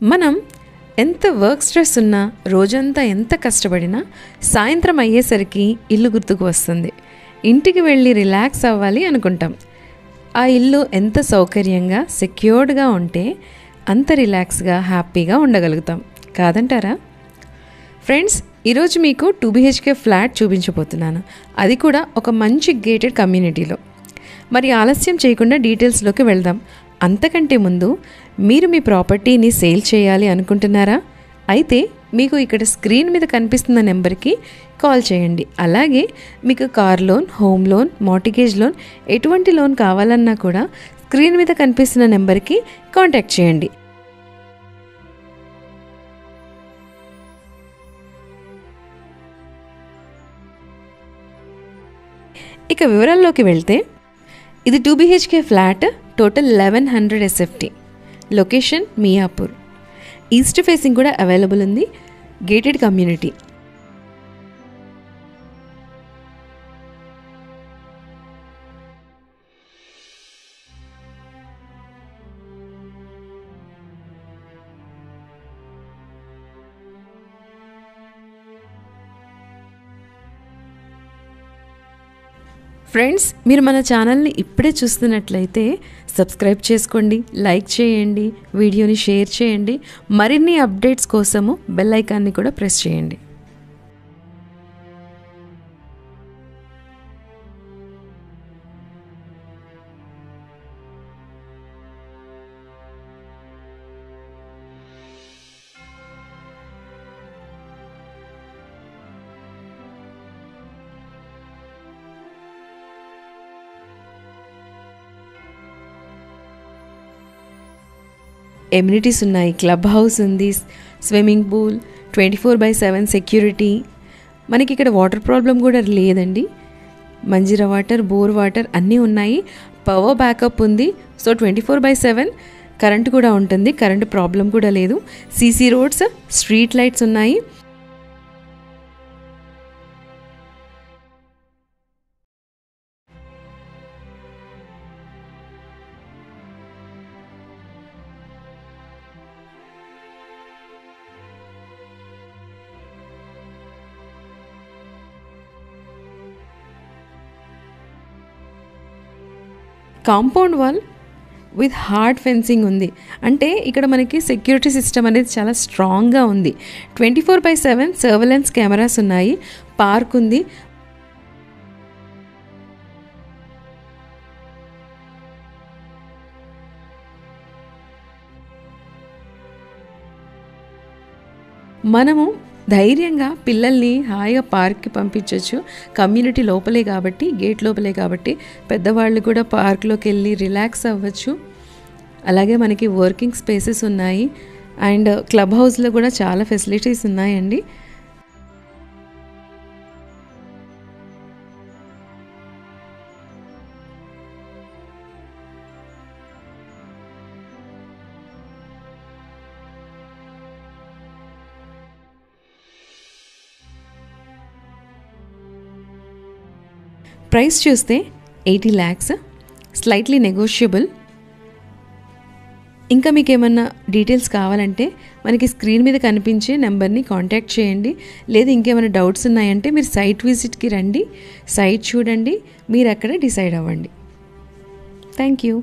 మనం ఎంత work stress ఉన్నా రోజంతా ఎంత కష్టపడినా సాయంత్రం అయ్యేసరికి ఇల్లు గుర్తుకు వస్తుంది. ఇంటికి వెళ్ళి రిలాక్స్ అవ్వాలి అనుకుంటాం. ఆ ఇల్లు ఎంత సౌకర్యంగా సెక్యూర్డ్గా ఉంటే అంత రిలాక్స్గా హ్యాపీగా ఉండగలుగుతాం కాదంటారా? ఫ్రెండ్స్, ఈరోజు మీకు 2 BHK ఫ్లాట్ చూపించబోతున్నాను. అది కూడా ఒక మంచి గేటెడ్ కమ్యూనిటీలో. మరి ఆలస్యం చేయకుండా డీటెయిల్స్లోకి వెళ్దాం. అంతకంటే ముందు మీరు మీ ప్రాపర్టీని సేల్ చేయాలి అనుకుంటున్నారా? అయితే మీకు ఇక్కడ స్క్రీన్ మీద కనిపిస్తున్న నెంబర్కి కాల్ చేయండి. అలాగే మీకు car loan, home loan, mortgage loan ఎటువంటి లోన్ కావాలన్నా కూడా స్క్రీన్ మీద కనిపిస్తున్న నెంబర్కి కాంటాక్ట్ చేయండి. ఇక వివరాల్లోకి వెళ్తే ఇది 2 BHK flat, total 1100 SFT, location Miyapur. East facing కూడా అవైలబుల్ ఉంది. Gated community. ఫ్రెండ్స్, మీరు మన ఛానల్ని ఇప్పుడే చూస్తున్నట్లయితే సబ్స్క్రైబ్ చేసుకోండి, లైక్ చేయండి, వీడియోని షేర్ చేయండి. మరిన్ని అప్డేట్స్ కోసము బెల్ ఐకాన్ని కూడా ప్రెస్ చేయండి. ఎమ్యూనిటీస్ ఉన్నాయి. క్లబ్ హౌస్ ఉంది, స్విమ్మింగ్ పూల్, 24/7 సెక్యూరిటీ. మనకి ఇక్కడ వాటర్ ప్రాబ్లం కూడా లేదండి. మంజీరా వాటర్, బోర్ వాటర్ అన్నీ ఉన్నాయి. పవర్ బ్యాకప్ ఉంది. సో 24/7 కరెంట్ కూడా ఉంటుంది. కరెంట్ ప్రాబ్లం కూడా లేదు. సీసీ రోడ్స్, స్ట్రీట్ లైట్స్ ఉన్నాయి. Compound wall with hard fencing ఉంది. అంటే ఇక్కడ మనకి సెక్యూరిటీ సిస్టమ్ అనేది చాలా స్ట్రాంగ్గా ఉంది. 24/7 సర్వేలెన్స్ కెమెరాస్ ఉన్నాయి. పార్క్ ఉంది. మనము ధైర్యంగా పిల్లల్ని హాయిగా పార్క్కి పంపించవచ్చు. కమ్యూనిటీ లోపలే కాబట్టి, గేట్ లోపలే కాబట్టి పెద్దవాళ్ళు కూడా పార్క్లోకి వెళ్ళి రిలాక్స్ అవ్వచ్చు. అలాగే మనకి వర్కింగ్ స్పేసెస్ ఉన్నాయి. అండ్ క్లబ్ హౌస్లో కూడా చాలా ఫెసిలిటీస్ ఉన్నాయండి. ప్రైస్ చూస్తే 80 lakhs, స్లైట్లీ నెగోషియబుల్. ఇంకా మీకు ఏమన్నా డీటెయిల్స్ కావాలంటే మనకి స్క్రీన్ మీద కనిపించే నెంబర్ని కాంటాక్ట్ చేయండి. లేదా ఇంకేమైనా డౌట్స్ ఉన్నాయంటే మీరు సైట్ విజిట్కి రండి, సైట్ చూడండి, మీరు అక్కడ డిసైడ్ అవ్వండి. Thank you.